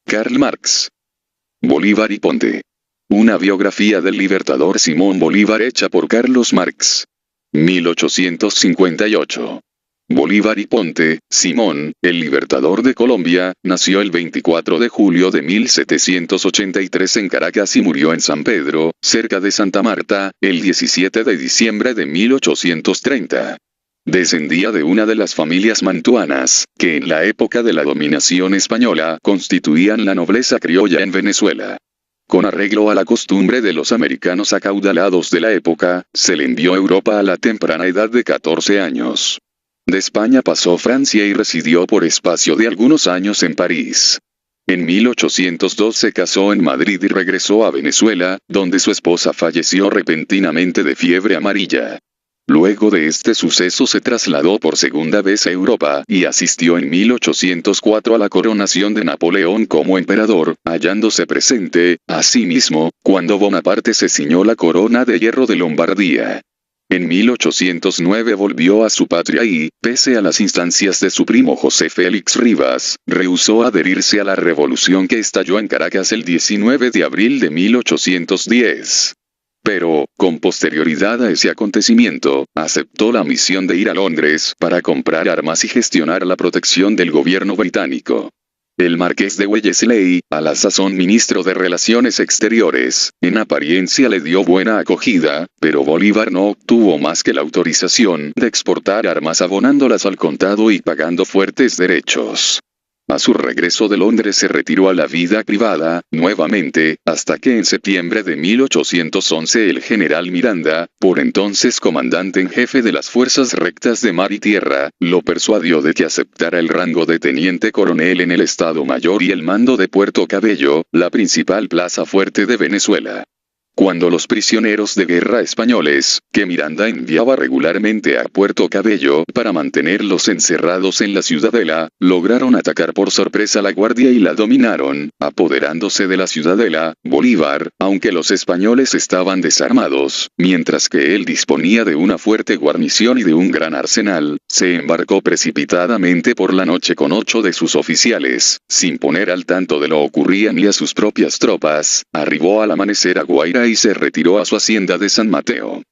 Karl Marx. Bolívar y Ponte. Una biografía del libertador Simón Bolívar hecha por Carlos Marx. 1858. Bolívar y Ponte, Simón, el libertador de Colombia, nació el 24 de julio de 1783 en Caracas y murió en San Pedro, cerca de Santa Marta, el 17 de diciembre de 1830. Descendía de una de las familias mantuanas, que en la época de la dominación española constituían la nobleza criolla en Venezuela. Con arreglo a la costumbre de los americanos acaudalados de la época, se le envió a Europa a la temprana edad de 14 años. De España pasó a Francia y residió por espacio de algunos años en París. En 1802 se casó en Madrid y regresó a Venezuela, donde su esposa falleció repentinamente de fiebre amarilla. Luego de este suceso se trasladó por segunda vez a Europa y asistió en 1804 a la coronación de Napoleón como emperador, hallándose presente, asimismo, cuando Bonaparte se ciñó la corona de hierro de Lombardía. En 1809 volvió a su patria y, pese a las instancias de su primo José Félix Rivas, rehusó adherirse a la revolución que estalló en Caracas el 19 de abril de 1810. Pero, con posterioridad a ese acontecimiento, aceptó la misión de ir a Londres para comprar armas y gestionar la protección del gobierno británico. El marqués de Wellesley, a la sazón ministro de Relaciones Exteriores, en apariencia le dio buena acogida, pero Bolívar no obtuvo más que la autorización de exportar armas abonándolas al contado y pagando fuertes derechos. A su regreso de Londres se retiró a la vida privada, nuevamente, hasta que en septiembre de 1811 el general Miranda, por entonces comandante en jefe de las fuerzas rectas de mar y tierra, lo persuadió de que aceptara el rango de teniente coronel en el Estado Mayor y el mando de Puerto Cabello, la principal plaza fuerte de Venezuela. Cuando los prisioneros de guerra españoles, que Miranda enviaba regularmente a Puerto Cabello para mantenerlos encerrados en la ciudadela, lograron atacar por sorpresa la guardia y la dominaron, apoderándose de la ciudadela, Bolívar, aunque los españoles estaban desarmados, mientras que él disponía de una fuerte guarnición y de un gran arsenal, se embarcó precipitadamente por la noche con 8 de sus oficiales, sin poner al tanto de lo ocurrido ni a sus propias tropas, arribó al amanecer a Guaira y se retiró a su hacienda de San Mateo.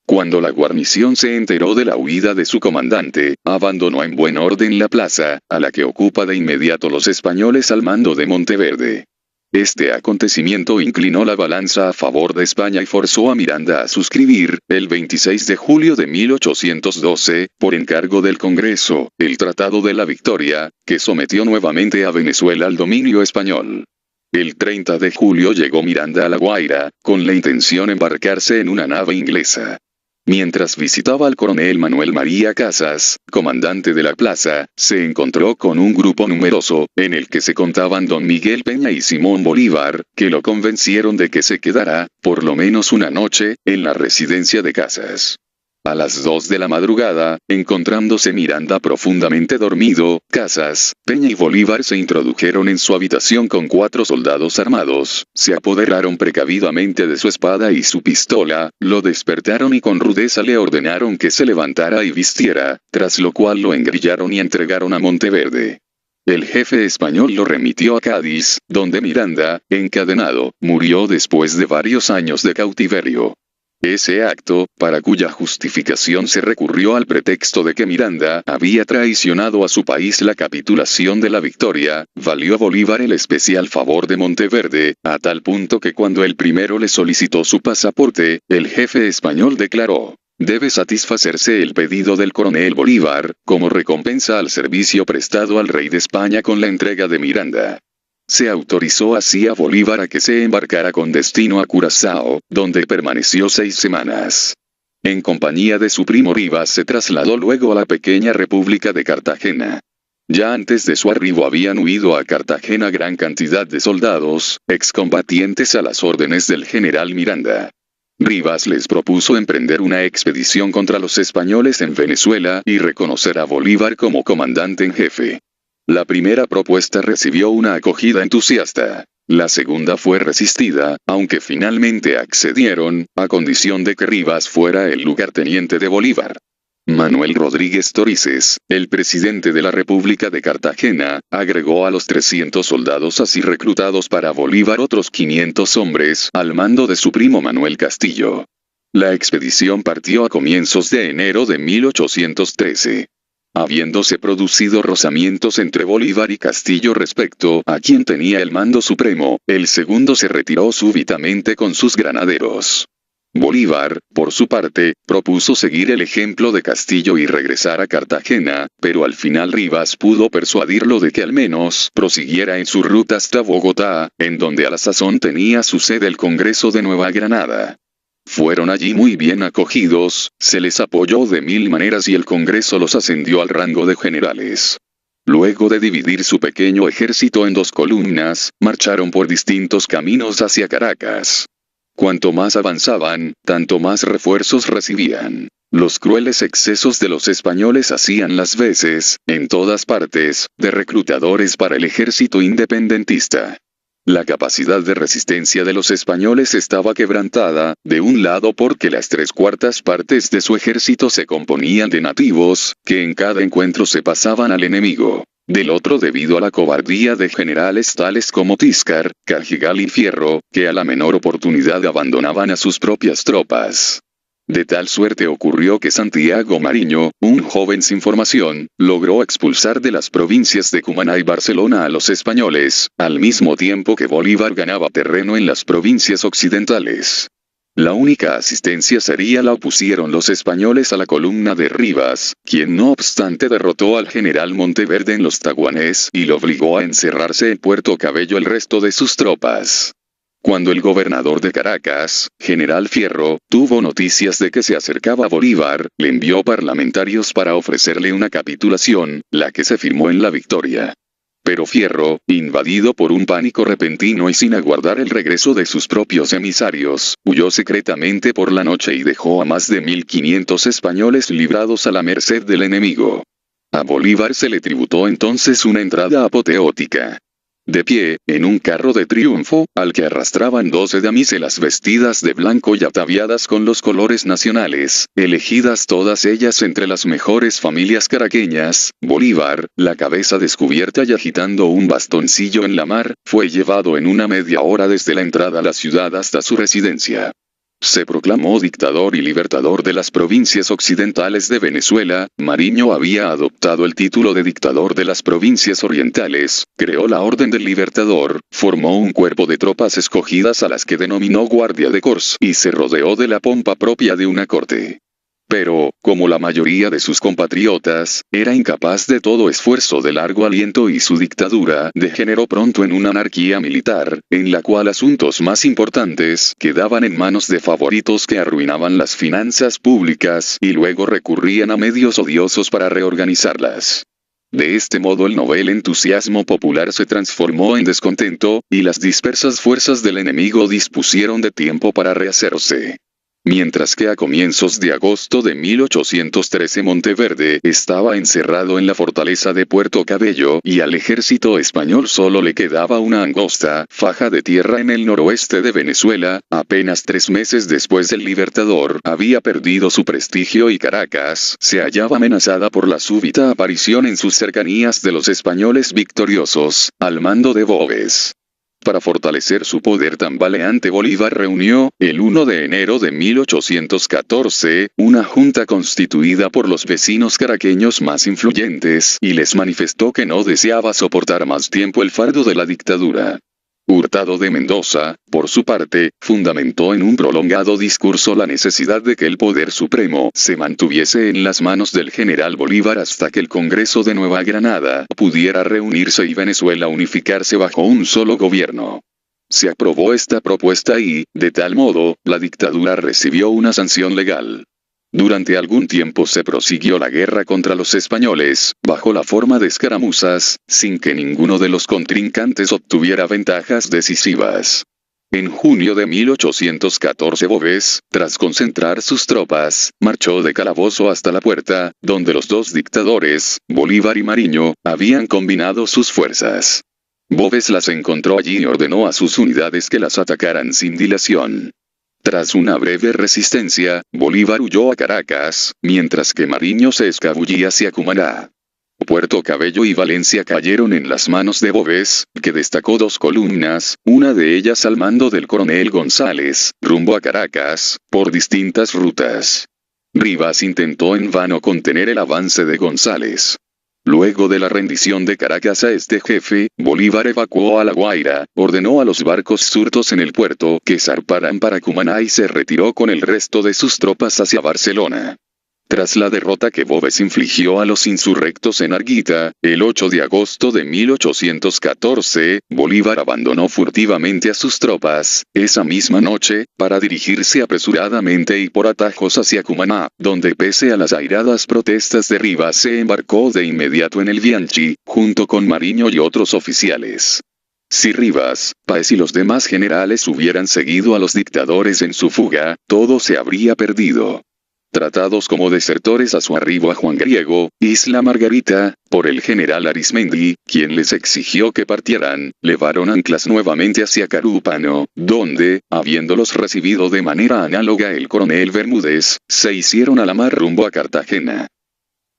Cuando la guarnición se enteró de la huida de su comandante, abandonó en buen orden la plaza, a la que ocupa de inmediato los españoles al mando de Monteverde. Este acontecimiento inclinó la balanza a favor de España y forzó a Miranda a suscribir, el 26 de julio de 1812, por encargo del Congreso, el Tratado de la Victoria, que sometió nuevamente a Venezuela al dominio español. El 30 de julio llegó Miranda a La Guaira, con la intención de embarcarse en una nave inglesa. Mientras visitaba al coronel Manuel María Casas, comandante de la plaza, se encontró con un grupo numeroso, en el que se contaban don Miguel Peña y Simón Bolívar, que lo convencieron de que se quedara, por lo menos una noche, en la residencia de Casas. A las 2 de la madrugada, encontrándose Miranda profundamente dormido, Casas, Peña y Bolívar se introdujeron en su habitación con 4 soldados armados, se apoderaron precavidamente de su espada y su pistola, lo despertaron y con rudeza le ordenaron que se levantara y vistiera, tras lo cual lo engrillaron y entregaron a Monteverde. El jefe español lo remitió a Cádiz, donde Miranda, encadenado, murió después de varios años de cautiverio. Ese acto, para cuya justificación se recurrió al pretexto de que Miranda había traicionado a su país la capitulación de la Victoria, valió a Bolívar el especial favor de Monteverde, a tal punto que cuando el primero le solicitó su pasaporte, el jefe español declaró: debe satisfacerse el pedido del coronel Bolívar, como recompensa al servicio prestado al rey de España con la entrega de Miranda. Se autorizó así a Bolívar a que se embarcara con destino a Curazao, donde permaneció 6 semanas. En compañía de su primo Rivas se trasladó luego a la pequeña República de Cartagena. Ya antes de su arribo habían huido a Cartagena gran cantidad de soldados, excombatientes a las órdenes del general Miranda. Rivas les propuso emprender una expedición contra los españoles en Venezuela y reconocer a Bolívar como comandante en jefe. La primera propuesta recibió una acogida entusiasta. La segunda fue resistida, aunque finalmente accedieron, a condición de que Rivas fuera el lugarteniente de Bolívar. Manuel Rodríguez Torices, el presidente de la República de Cartagena, agregó a los 300 soldados así reclutados para Bolívar otros 500 hombres al mando de su primo Manuel Castillo. La expedición partió a comienzos de enero de 1813. Habiéndose producido rozamientos entre Bolívar y Castillo respecto a quien tenía el mando supremo, el segundo se retiró súbitamente con sus granaderos. Bolívar, por su parte, propuso seguir el ejemplo de Castillo y regresar a Cartagena, pero al final Rivas pudo persuadirlo de que al menos prosiguiera en su ruta hasta Bogotá, en donde a la sazón tenía su sede el Congreso de Nueva Granada. Fueron allí muy bien acogidos, se les apoyó de mil maneras y el Congreso los ascendió al rango de generales. Luego de dividir su pequeño ejército en dos columnas, marcharon por distintos caminos hacia Caracas. Cuanto más avanzaban, tanto más refuerzos recibían. Los crueles excesos de los españoles hacían las veces, en todas partes, de reclutadores para el ejército independentista. La capacidad de resistencia de los españoles estaba quebrantada, de un lado porque las 3/4 partes de su ejército se componían de nativos, que en cada encuentro se pasaban al enemigo. Del otro debido a la cobardía de generales tales como Tiscar, Cajigal y Fierro, que a la menor oportunidad abandonaban a sus propias tropas. De tal suerte ocurrió que Santiago Mariño, un joven sin formación, logró expulsar de las provincias de Cumaná y Barcelona a los españoles, al mismo tiempo que Bolívar ganaba terreno en las provincias occidentales. La única asistencia seria la opusieron los españoles a la columna de Rivas, quien no obstante derrotó al general Monteverde en los Taguanés y lo obligó a encerrarse en Puerto Cabello el resto de sus tropas. Cuando el gobernador de Caracas, general Fierro, tuvo noticias de que se acercaba Bolívar, le envió parlamentarios para ofrecerle una capitulación, la que se firmó en La Victoria. Pero Fierro, invadido por un pánico repentino y sin aguardar el regreso de sus propios emisarios, huyó secretamente por la noche y dejó a más de 1500 españoles librados a la merced del enemigo. A Bolívar se le tributó entonces una entrada apoteótica. De pie, en un carro de triunfo, al que arrastraban 12 damiselas vestidas de blanco y ataviadas con los colores nacionales, elegidas todas ellas entre las mejores familias caraqueñas, Bolívar, la cabeza descubierta y agitando un bastoncillo en la mar, fue llevado en una media hora desde la entrada a la ciudad hasta su residencia. Se proclamó dictador y libertador de las provincias occidentales de Venezuela. Mariño había adoptado el título de dictador de las provincias orientales, creó la Orden del Libertador, formó un cuerpo de tropas escogidas a las que denominó Guardia de Corps y se rodeó de la pompa propia de una corte. Pero, como la mayoría de sus compatriotas, era incapaz de todo esfuerzo de largo aliento y su dictadura degeneró pronto en una anarquía militar, en la cual asuntos más importantes quedaban en manos de favoritos que arruinaban las finanzas públicas y luego recurrían a medios odiosos para reorganizarlas. De este modo el novel entusiasmo popular se transformó en descontento, y las dispersas fuerzas del enemigo dispusieron de tiempo para rehacerse. Mientras que a comienzos de agosto de 1813 Monteverde estaba encerrado en la fortaleza de Puerto Cabello y al ejército español solo le quedaba una angosta faja de tierra en el noroeste de Venezuela, apenas 3 meses después del Libertador había perdido su prestigio y Caracas se hallaba amenazada por la súbita aparición en sus cercanías de los españoles victoriosos, al mando de Boves. Para fortalecer su poder tambaleante Bolívar reunió, el 1 de enero de 1814, una junta constituida por los vecinos caraqueños más influyentes y les manifestó que no deseaba soportar más tiempo el fardo de la dictadura. Hurtado de Mendoza, por su parte, fundamentó en un prolongado discurso la necesidad de que el poder supremo se mantuviese en las manos del general Bolívar hasta que el Congreso de Nueva Granada pudiera reunirse y Venezuela unificarse bajo un solo gobierno. Se aprobó esta propuesta y, de tal modo, la dictadura recibió una sanción legal. Durante algún tiempo se prosiguió la guerra contra los españoles, bajo la forma de escaramuzas, sin que ninguno de los contrincantes obtuviera ventajas decisivas. En junio de 1814 Boves, tras concentrar sus tropas, marchó de Calabozo hasta La Puerta, donde los dos dictadores, Bolívar y Mariño, habían combinado sus fuerzas. Boves las encontró allí y ordenó a sus unidades que las atacaran sin dilación. Tras una breve resistencia, Bolívar huyó a Caracas, mientras que Mariño se escabullía hacia Cumaná. Puerto Cabello y Valencia cayeron en las manos de Boves, que destacó 2 columnas, una de ellas al mando del coronel González, rumbo a Caracas, por distintas rutas. Rivas intentó en vano contener el avance de González. Luego de la rendición de Caracas a este jefe, Bolívar evacuó a La Guaira, ordenó a los barcos surtos en el puerto que zarparan para Cumaná y se retiró con el resto de sus tropas hacia Barcelona. Tras la derrota que Boves infligió a los insurrectos en Arguita, el 8 de agosto de 1814, Bolívar abandonó furtivamente a sus tropas, esa misma noche, para dirigirse apresuradamente y por atajos hacia Cumaná, donde pese a las airadas protestas de Rivas se embarcó de inmediato en el Bianchi, junto con Mariño y otros oficiales. Si Rivas, Páez y los demás generales hubieran seguido a los dictadores en su fuga, todo se habría perdido. Tratados como desertores a su arribo a Juan Griego, Isla Margarita, por el general Arismendi, quien les exigió que partieran, levaron anclas nuevamente hacia Carúpano, donde, habiéndolos recibido de manera análoga el coronel Bermúdez, se hicieron a la mar rumbo a Cartagena.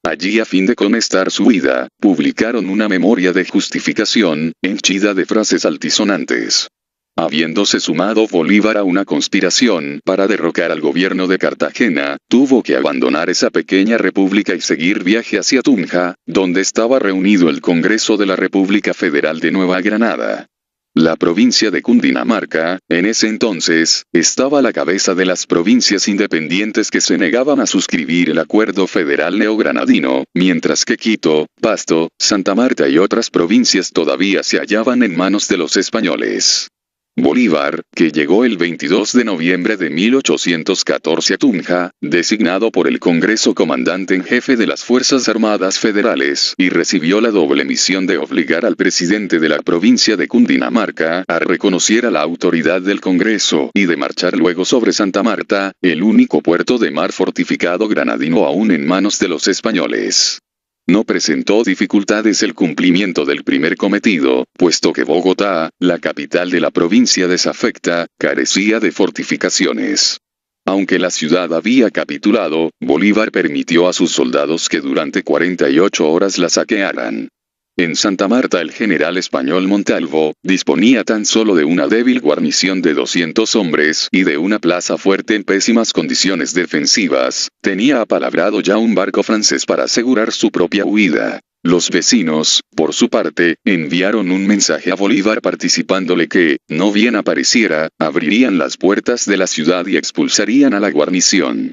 Allí, a fin de conectar su huida, publicaron una memoria de justificación, henchida de frases altisonantes. Habiéndose sumado Bolívar a una conspiración para derrocar al gobierno de Cartagena, tuvo que abandonar esa pequeña república y seguir viaje hacia Tunja, donde estaba reunido el Congreso de la República Federal de Nueva Granada. La provincia de Cundinamarca, en ese entonces, estaba a la cabeza de las provincias independientes que se negaban a suscribir el Acuerdo Federal Neogranadino, mientras que Quito, Pasto, Santa Marta y otras provincias todavía se hallaban en manos de los españoles. Bolívar, que llegó el 22 de noviembre de 1814 a Tunja, designado por el Congreso comandante en jefe de las Fuerzas Armadas Federales, y recibió la doble misión de obligar al presidente de la provincia de Cundinamarca a reconocer a la autoridad del Congreso y de marchar luego sobre Santa Marta, el único puerto de mar fortificado granadino aún en manos de los españoles. No presentó dificultades el cumplimiento del primer cometido, puesto que Bogotá, la capital de la provincia desafecta, carecía de fortificaciones. Aunque la ciudad había capitulado, Bolívar permitió a sus soldados que durante 48 horas la saquearan. En Santa Marta el general español Montalvo disponía tan solo de una débil guarnición de 200 hombres y de una plaza fuerte en pésimas condiciones defensivas. Tenía apalabrado ya un barco francés para asegurar su propia huida. Los vecinos, por su parte, enviaron un mensaje a Bolívar participándole que, no bien apareciera, abrirían las puertas de la ciudad y expulsarían a la guarnición.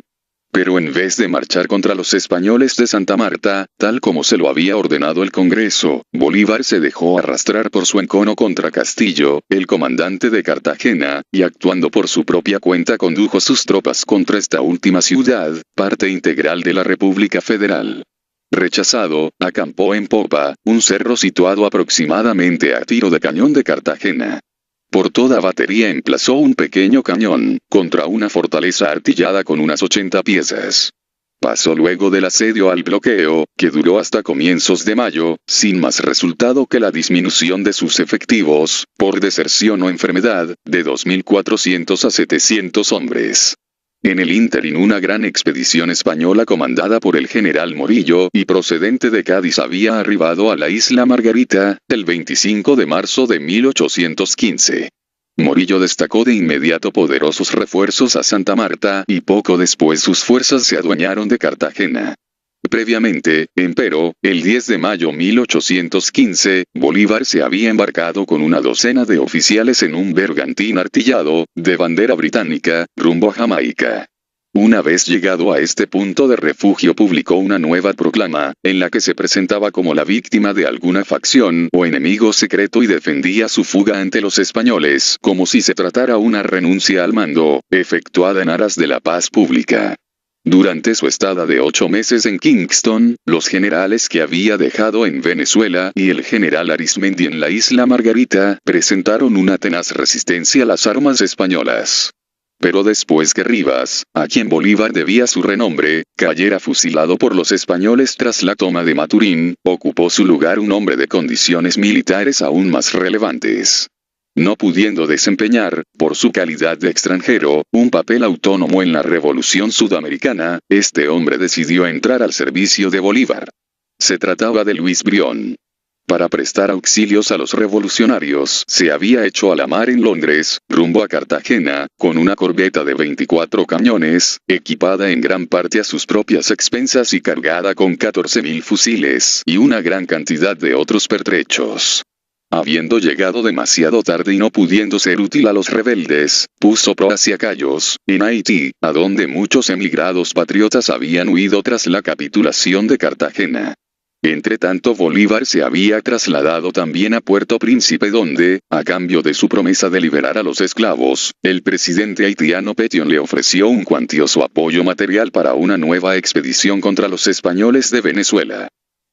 Pero en vez de marchar contra los españoles de Santa Marta, tal como se lo había ordenado el Congreso, Bolívar se dejó arrastrar por su encono contra Castillo, el comandante de Cartagena, y actuando por su propia cuenta condujo sus tropas contra esta última ciudad, parte integral de la República Federal. Rechazado, acampó en Popa, un cerro situado aproximadamente a tiro de cañón de Cartagena. Por toda batería emplazó un pequeño cañón, contra una fortaleza artillada con unas 80 piezas. Pasó luego del asedio al bloqueo, que duró hasta comienzos de mayo, sin más resultado que la disminución de sus efectivos, por deserción o enfermedad, de 2.400 a 700 hombres. En el ínterin una gran expedición española comandada por el general Morillo y procedente de Cádiz había arribado a la isla Margarita, el 25 de marzo de 1815. Morillo destacó de inmediato poderosos refuerzos a Santa Marta y poco después sus fuerzas se adueñaron de Cartagena. Previamente, empero, el 10 de mayo 1815, Bolívar se había embarcado con una docena de oficiales en un bergantín artillado, de bandera británica, rumbo a Jamaica. Una vez llegado a este punto de refugio publicó una nueva proclama, en la que se presentaba como la víctima de alguna facción o enemigo secreto y defendía su fuga ante los españoles, como si se tratara una renuncia al mando, efectuada en aras de la paz pública. Durante su estada de 8 meses en Kingston, los generales que había dejado en Venezuela y el general Arismendi en la isla Margarita presentaron una tenaz resistencia a las armas españolas. Pero después que Rivas, a quien Bolívar debía su renombre, cayera fusilado por los españoles tras la toma de Maturín, ocupó su lugar un hombre de condiciones militares aún más relevantes. No pudiendo desempeñar, por su calidad de extranjero, un papel autónomo en la Revolución Sudamericana, este hombre decidió entrar al servicio de Bolívar. Se trataba de Luis Brión. Para prestar auxilios a los revolucionarios, se había hecho a la mar en Londres, rumbo a Cartagena, con una corbeta de 24 cañones, equipada en gran parte a sus propias expensas y cargada con 14.000 fusiles, y una gran cantidad de otros pertrechos. Habiendo llegado demasiado tarde y no pudiendo ser útil a los rebeldes, puso pro hacia Cayos, en Haití, a donde muchos emigrados patriotas habían huido tras la capitulación de Cartagena. Entretanto Bolívar se había trasladado también a Puerto Príncipe donde, a cambio de su promesa de liberar a los esclavos, el presidente haitiano Pétion le ofreció un cuantioso apoyo material para una nueva expedición contra los españoles de Venezuela.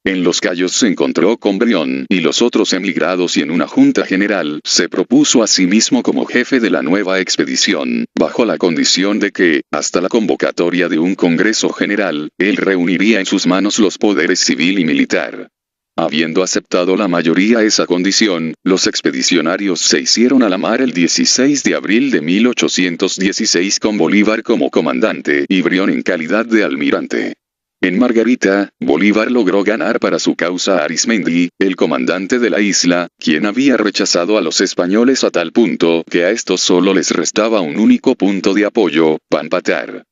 En Los Cayos se encontró con Brión y los otros emigrados y en una junta general se propuso a sí mismo como jefe de la nueva expedición, bajo la condición de que, hasta la convocatoria de un Congreso General, él reuniría en sus manos los poderes civil y militar. Habiendo aceptado la mayoría esa condición, los expedicionarios se hicieron a la mar el 16 de abril de 1816 con Bolívar como comandante y Brión en calidad de almirante. En Margarita, Bolívar logró ganar para su causa a Arismendi, el comandante de la isla, quien había rechazado a los españoles a tal punto que a estos solo les restaba un único punto de apoyo, Pampatar.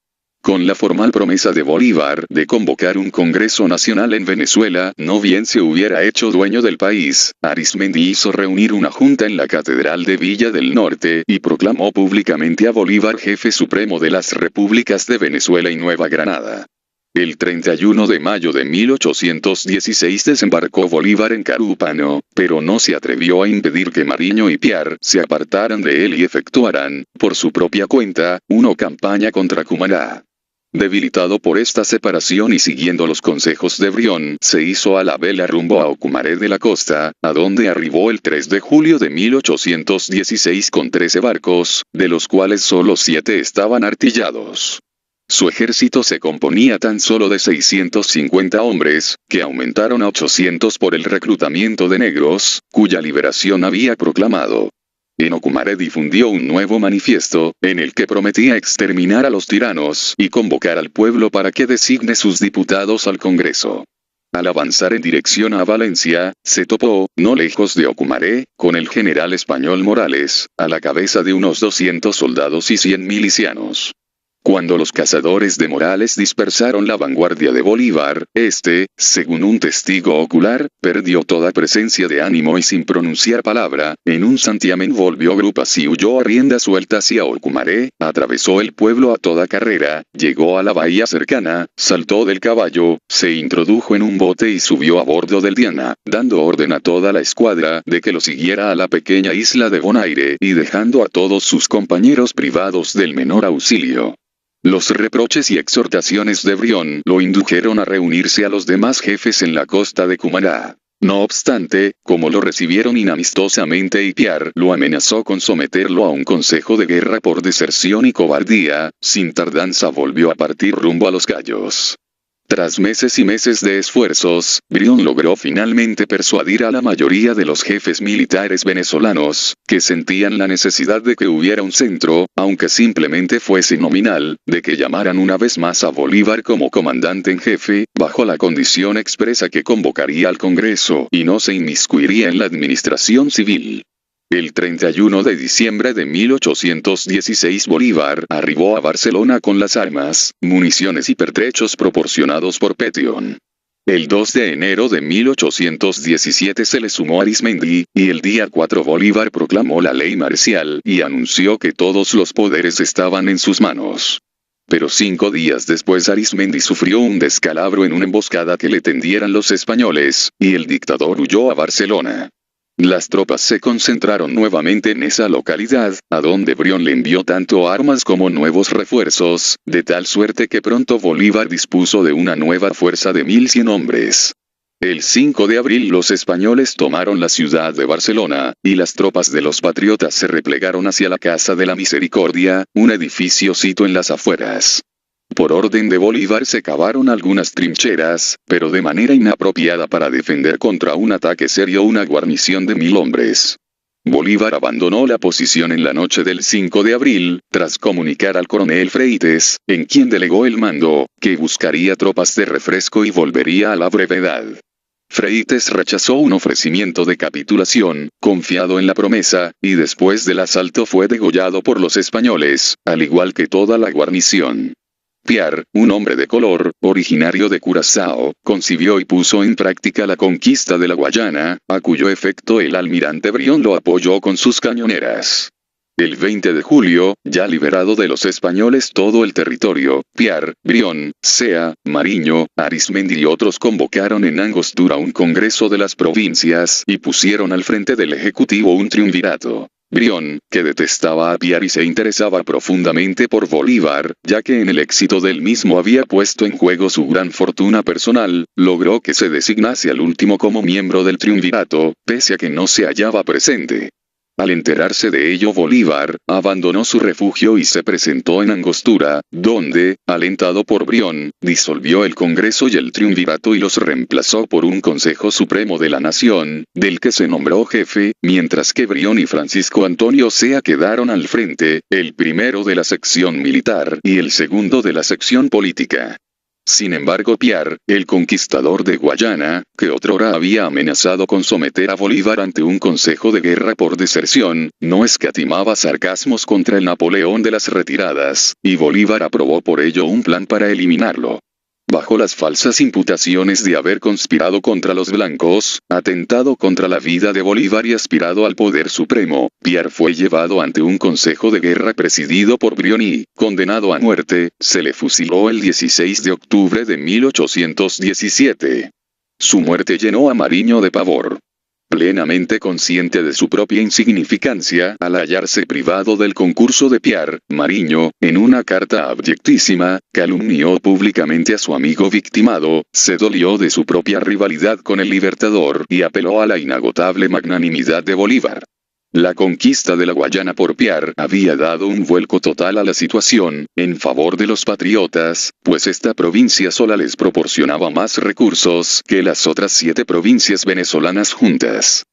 Con la formal promesa de Bolívar de convocar un Congreso Nacional en Venezuela, no bien se hubiera hecho dueño del país, Arismendi hizo reunir una junta en la Catedral de Villa del Norte y proclamó públicamente a Bolívar jefe supremo de las repúblicas de Venezuela y Nueva Granada. El 31 de mayo de 1816 desembarcó Bolívar en Carúpano, pero no se atrevió a impedir que Mariño y Piar se apartaran de él y efectuaran, por su propia cuenta, una campaña contra Cumaná. Debilitado por esta separación y siguiendo los consejos de Brión, se hizo a la vela rumbo a Ocumaré de la Costa, a donde arribó el 3 de julio de 1816 con 13 barcos, de los cuales solo 7 estaban artillados. Su ejército se componía tan solo de 650 hombres, que aumentaron a 800 por el reclutamiento de negros, cuya liberación había proclamado. En Ocumaré difundió un nuevo manifiesto, en el que prometía exterminar a los tiranos y convocar al pueblo para que designe sus diputados al Congreso. Al avanzar en dirección a Valencia, se topó, no lejos de Ocumaré, con el general español Morales, a la cabeza de unos 200 soldados y 100 milicianos. Cuando los cazadores de Morales dispersaron la vanguardia de Bolívar, este, según un testigo ocular, perdió toda presencia de ánimo y sin pronunciar palabra, en un santiamén volvió grupas y huyó a rienda suelta hacia Ocumaré, atravesó el pueblo a toda carrera, llegó a la bahía cercana, saltó del caballo, se introdujo en un bote y subió a bordo del Diana, dando orden a toda la escuadra de que lo siguiera a la pequeña isla de Bonaire y dejando a todos sus compañeros privados del menor auxilio. Los reproches y exhortaciones de Brión lo indujeron a reunirse a los demás jefes en la costa de Cumaná. No obstante, como lo recibieron inamistosamente y Piar lo amenazó con someterlo a un consejo de guerra por deserción y cobardía, sin tardanza volvió a partir rumbo a Los Cayos. Tras meses y meses de esfuerzos, Brión logró finalmente persuadir a la mayoría de los jefes militares venezolanos, que sentían la necesidad de que hubiera un centro, aunque simplemente fuese nominal, de que llamaran una vez más a Bolívar como comandante en jefe, bajo la condición expresa que convocaría al Congreso y no se inmiscuiría en la administración civil. El 31 de diciembre de 1816 Bolívar arribó a Barcelona con las armas, municiones y pertrechos proporcionados por Pétion. El 2 de enero de 1817 se le sumó Arismendi, y el día 4 Bolívar proclamó la ley marcial y anunció que todos los poderes estaban en sus manos. Pero 5 días después Arismendi sufrió un descalabro en una emboscada que le tendieran los españoles, y el dictador huyó a Barcelona. Las tropas se concentraron nuevamente en esa localidad, a donde Brión le envió tanto armas como nuevos refuerzos, de tal suerte que pronto Bolívar dispuso de una nueva fuerza de 1.100 hombres. El 5 de abril los españoles tomaron la ciudad de Barcelona, y las tropas de los patriotas se replegaron hacia la Casa de la Misericordia, un edificio situado en las afueras. Por orden de Bolívar se cavaron algunas trincheras, pero de manera inapropiada para defender contra un ataque serio una guarnición de 1.000 hombres. Bolívar abandonó la posición en la noche del 5 de abril, tras comunicar al coronel Freites, en quien delegó el mando, que buscaría tropas de refresco y volvería a la brevedad. Freites rechazó un ofrecimiento de capitulación, confiado en la promesa, y después del asalto fue degollado por los españoles, al igual que toda la guarnición. Piar, un hombre de color, originario de Curazao, concibió y puso en práctica la conquista de la Guayana, a cuyo efecto el almirante Brión lo apoyó con sus cañoneras. El 20 de julio, ya liberado de los españoles todo el territorio, Piar, Brión, Sea, Mariño, Arismendi y otros convocaron en Angostura un congreso de las provincias y pusieron al frente del ejecutivo un triunvirato. Brión, que detestaba a Piar y se interesaba profundamente por Bolívar, ya que en el éxito del mismo había puesto en juego su gran fortuna personal, logró que se designase al último como miembro del triunvirato, pese a que no se hallaba presente. Al enterarse de ello Bolívar, abandonó su refugio y se presentó en Angostura, donde, alentado por Brión, disolvió el Congreso y el Triunvirato y los reemplazó por un Consejo Supremo de la Nación, del que se nombró jefe, mientras que Brión y Francisco Antonio Sea quedaron al frente, el primero de la sección militar y el segundo de la sección política. Sin embargo Piar, el conquistador de Guayana, que otrora había amenazado con someter a Bolívar ante un consejo de guerra por deserción, no escatimaba sarcasmos contra el Napoleón de las retiradas, y Bolívar aprobó por ello un plan para eliminarlo. Bajo las falsas imputaciones de haber conspirado contra los blancos, atentado contra la vida de Bolívar y aspirado al poder supremo, Piar fue llevado ante un consejo de guerra presidido por Brión y, condenado a muerte, se le fusiló el 16 de octubre de 1817. Su muerte llenó a Mariño de pavor. Plenamente consciente de su propia insignificancia al hallarse privado del concurso de Piar, Mariño, en una carta abyectísima, calumnió públicamente a su amigo victimado, se dolió de su propia rivalidad con el Libertador y apeló a la inagotable magnanimidad de Bolívar. La conquista de la Guayana por Piar había dado un vuelco total a la situación, en favor de los patriotas, pues esta provincia sola les proporcionaba más recursos que las otras 7 provincias venezolanas juntas.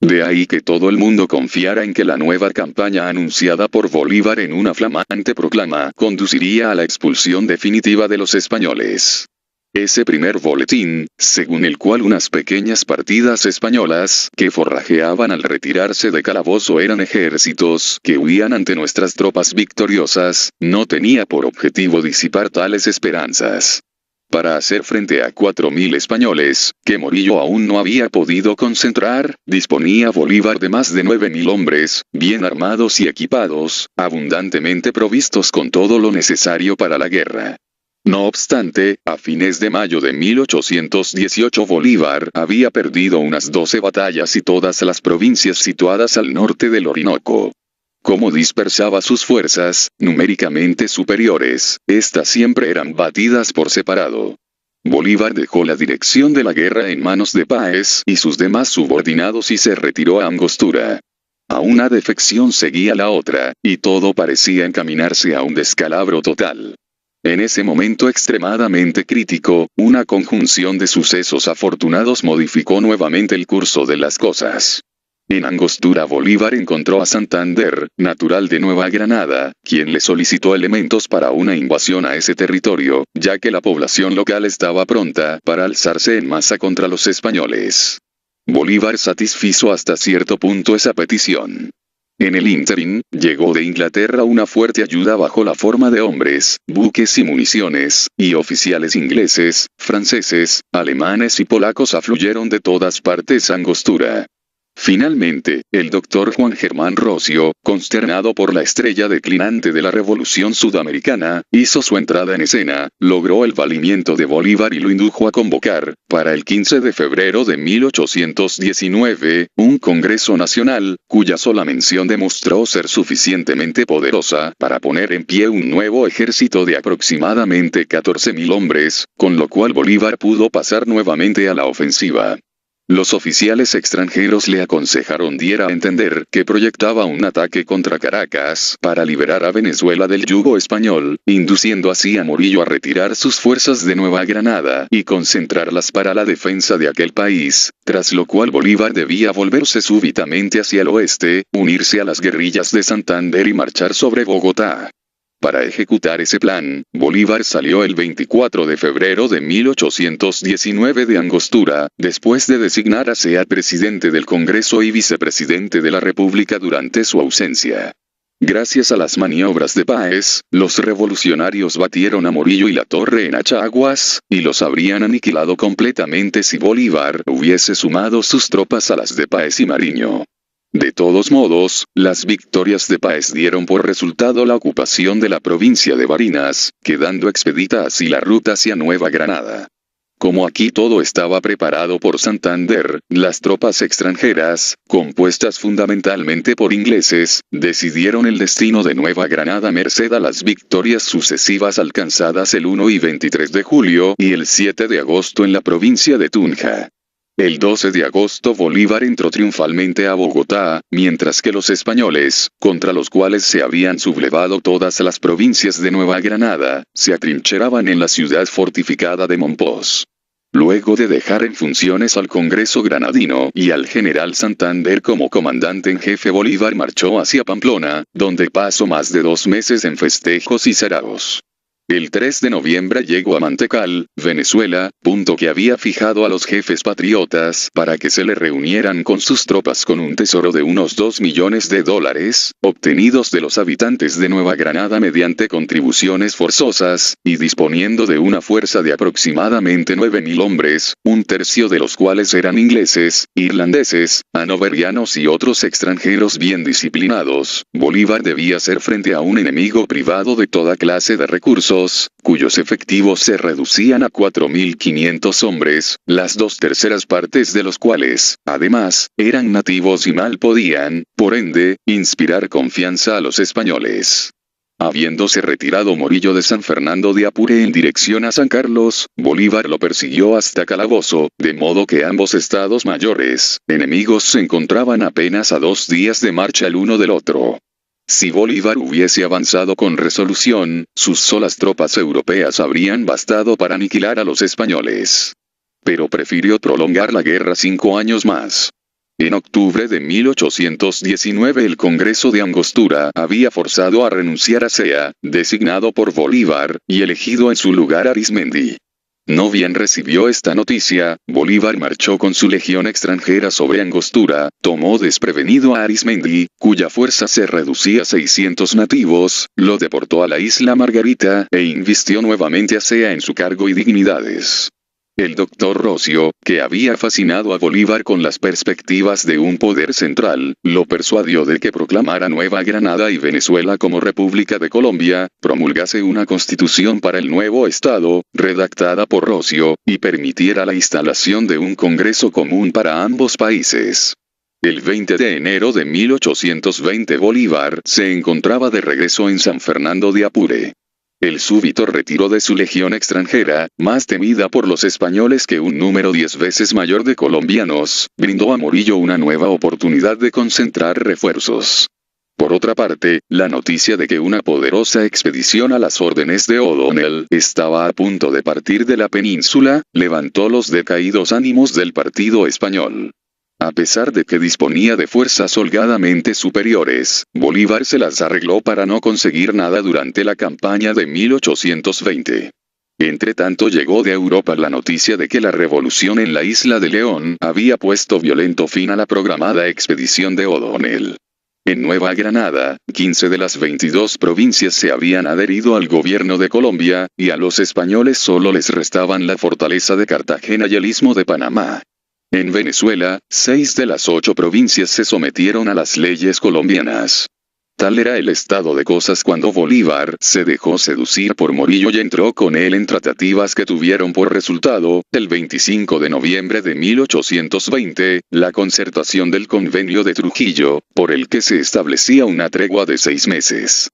De ahí que todo el mundo confiara en que la nueva campaña anunciada por Bolívar en una flamante proclama conduciría a la expulsión definitiva de los españoles. Ese primer boletín, según el cual unas pequeñas partidas españolas, que forrajeaban al retirarse de Calabozo eran ejércitos que huían ante nuestras tropas victoriosas, no tenía por objetivo disipar tales esperanzas. Para hacer frente a 4.000 españoles, que Morillo aún no había podido concentrar, disponía Bolívar de más de 9.000 hombres, bien armados y equipados, abundantemente provistos con todo lo necesario para la guerra. No obstante, a fines de mayo de 1818 Bolívar había perdido unas 12 batallas y todas las provincias situadas al norte del Orinoco. Como dispersaba sus fuerzas, numéricamente superiores, estas siempre eran batidas por separado. Bolívar dejó la dirección de la guerra en manos de Páez y sus demás subordinados y se retiró a Angostura. A una defección seguía la otra, y todo parecía encaminarse a un descalabro total. En ese momento extremadamente crítico, una conjunción de sucesos afortunados modificó nuevamente el curso de las cosas. En Angostura Bolívar encontró a Santander, natural de Nueva Granada, quien le solicitó elementos para una invasión a ese territorio, ya que la población local estaba pronta para alzarse en masa contra los españoles. Bolívar satisfizo hasta cierto punto esa petición. En el ínterin, llegó de Inglaterra una fuerte ayuda bajo la forma de hombres, buques y municiones, y oficiales ingleses, franceses, alemanes y polacos afluyeron de todas partes a Angostura. Finalmente, el doctor Juan Germán Rocio, consternado por la estrella declinante de la Revolución Sudamericana, hizo su entrada en escena, logró el valimiento de Bolívar y lo indujo a convocar, para el 15 de febrero de 1819, un Congreso Nacional, cuya sola mención demostró ser suficientemente poderosa para poner en pie un nuevo ejército de aproximadamente 14.000 hombres, con lo cual Bolívar pudo pasar nuevamente a la ofensiva. Los oficiales extranjeros le aconsejaron diera a entender que proyectaba un ataque contra Caracas para liberar a Venezuela del yugo español, induciendo así a Morillo a retirar sus fuerzas de Nueva Granada y concentrarlas para la defensa de aquel país, tras lo cual Bolívar debía volverse súbitamente hacia el oeste, unirse a las guerrillas de Santander y marchar sobre Bogotá. Para ejecutar ese plan, Bolívar salió el 24 de febrero de 1819 de Angostura, después de designar a Sea presidente del Congreso y vicepresidente de la República durante su ausencia. Gracias a las maniobras de Páez, los revolucionarios batieron a Morillo y La Torre en Achaguas, y los habrían aniquilado completamente si Bolívar hubiese sumado sus tropas a las de Páez y Mariño. De todos modos, las victorias de Páez dieron por resultado la ocupación de la provincia de Barinas, quedando expedita así la ruta hacia Nueva Granada. Como aquí todo estaba preparado por Santander, las tropas extranjeras, compuestas fundamentalmente por ingleses, decidieron el destino de Nueva Granada merced a las victorias sucesivas alcanzadas el 1 y 23 de julio y el 7 de agosto en la provincia de Tunja. El 12 de agosto Bolívar entró triunfalmente a Bogotá, mientras que los españoles, contra los cuales se habían sublevado todas las provincias de Nueva Granada, se atrincheraban en la ciudad fortificada de Mompox. Luego de dejar en funciones al Congreso granadino y al general Santander como comandante en jefe, Bolívar marchó hacia Pamplona, donde pasó más de 2 meses en festejos y saraos. El 3 de noviembre llegó a Mantecal, Venezuela, punto que había fijado a los jefes patriotas para que se le reunieran con sus tropas con un tesoro de unos $2 millones, obtenidos de los habitantes de Nueva Granada mediante contribuciones forzosas, y disponiendo de una fuerza de aproximadamente 9.000 hombres, un tercio de los cuales eran ingleses, irlandeses, hanoverianos y otros extranjeros bien disciplinados. Bolívar debía hacer frente a un enemigo privado de toda clase de recursos, cuyos efectivos se reducían a 4.500 hombres, las 2/3 partes de los cuales, además, eran nativos y mal podían, por ende, inspirar confianza a los españoles. Habiéndose retirado Morillo de San Fernando de Apure en dirección a San Carlos, Bolívar lo persiguió hasta Calabozo, de modo que ambos estados mayores, enemigos, se encontraban apenas a 2 días de marcha el uno del otro. Si Bolívar hubiese avanzado con resolución, sus solas tropas europeas habrían bastado para aniquilar a los españoles. Pero prefirió prolongar la guerra 5 años más. En octubre de 1819 el Congreso de Angostura había forzado a renunciar a Sea, designado por Bolívar, y elegido en su lugar a Arismendi. No bien recibió esta noticia, Bolívar marchó con su legión extranjera sobre Angostura, tomó desprevenido a Arismendi, cuya fuerza se reducía a 600 nativos, lo deportó a la isla Margarita, e invistió nuevamente a Sea en su cargo y dignidades. El doctor Rocio, que había fascinado a Bolívar con las perspectivas de un poder central, lo persuadió de que proclamara Nueva Granada y Venezuela como República de Colombia, promulgase una constitución para el nuevo estado, redactada por Rocio, y permitiera la instalación de un Congreso común para ambos países. El 20 de enero de 1820 Bolívar se encontraba de regreso en San Fernando de Apure. El súbito retiro de su legión extranjera, más temida por los españoles que un número 10 veces mayor de colombianos, brindó a Morillo una nueva oportunidad de concentrar refuerzos. Por otra parte, la noticia de que una poderosa expedición a las órdenes de O'Donnell estaba a punto de partir de la península, levantó los decaídos ánimos del partido español. A pesar de que disponía de fuerzas holgadamente superiores, Bolívar se las arregló para no conseguir nada durante la campaña de 1820. Entretanto llegó de Europa la noticia de que la revolución en la isla de León había puesto violento fin a la programada expedición de O'Donnell. En Nueva Granada, 15 de las 22 provincias se habían adherido al gobierno de Colombia, y a los españoles solo les restaban la fortaleza de Cartagena y el istmo de Panamá. En Venezuela, 6 de las 8 provincias se sometieron a las leyes colombianas. Tal era el estado de cosas cuando Bolívar se dejó seducir por Morillo y entró con él en tratativas que tuvieron por resultado, el 25 de noviembre de 1820, la concertación del Convenio de Trujillo, por el que se establecía una tregua de 6 meses.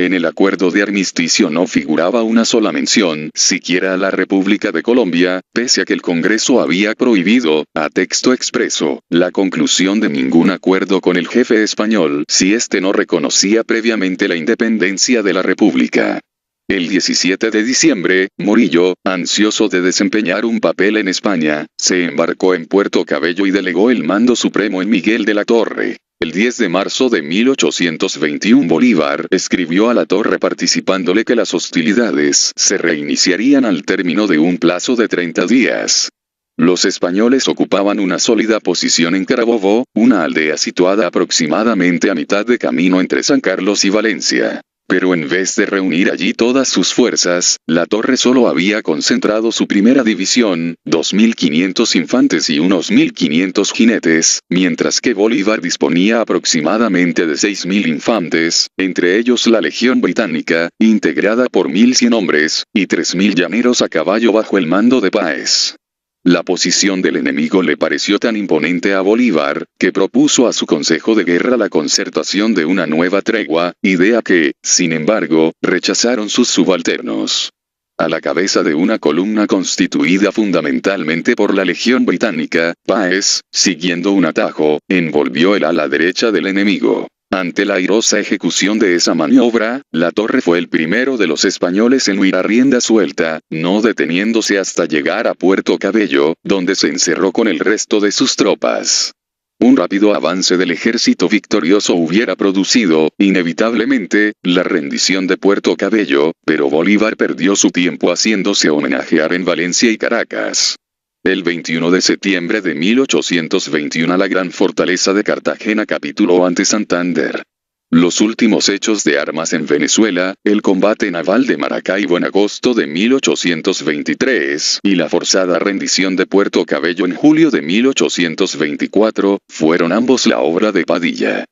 En el acuerdo de armisticio no figuraba una sola mención, siquiera a la República de Colombia, pese a que el Congreso había prohibido, a texto expreso, la conclusión de ningún acuerdo con el jefe español si éste no reconocía previamente la independencia de la República. El 17 de diciembre, Morillo, ansioso de desempeñar un papel en España, se embarcó en Puerto Cabello y delegó el mando supremo en Miguel de la Torre. El 10 de marzo de 1821 Bolívar escribió a la Torre participándole que las hostilidades se reiniciarían al término de un plazo de 30 días. Los españoles ocupaban una sólida posición en Carabobo, una aldea situada aproximadamente a mitad de camino entre San Carlos y Valencia. Pero en vez de reunir allí todas sus fuerzas, la Torre solo había concentrado su primera división, 2.500 infantes y unos 1.500 jinetes, mientras que Bolívar disponía aproximadamente de 6.000 infantes, entre ellos la Legión Británica, integrada por 1.100 hombres, y 3.000 llaneros a caballo bajo el mando de Páez. La posición del enemigo le pareció tan imponente a Bolívar, que propuso a su Consejo de Guerra la concertación de una nueva tregua, idea que, sin embargo, rechazaron sus subalternos. A la cabeza de una columna constituida fundamentalmente por la Legión Británica, Páez, siguiendo un atajo, envolvió el ala derecha del enemigo. Ante la airosa ejecución de esa maniobra, la Torre fue el primero de los españoles en huir a rienda suelta, no deteniéndose hasta llegar a Puerto Cabello, donde se encerró con el resto de sus tropas. Un rápido avance del ejército victorioso hubiera producido, inevitablemente, la rendición de Puerto Cabello, pero Bolívar perdió su tiempo haciéndose homenajear en Valencia y Caracas. El 21 de septiembre de 1821 la gran fortaleza de Cartagena capituló ante Santander. Los últimos hechos de armas en Venezuela, el combate naval de Maracaibo en agosto de 1823 y la forzada rendición de Puerto Cabello en julio de 1824, fueron ambos la obra de Padilla.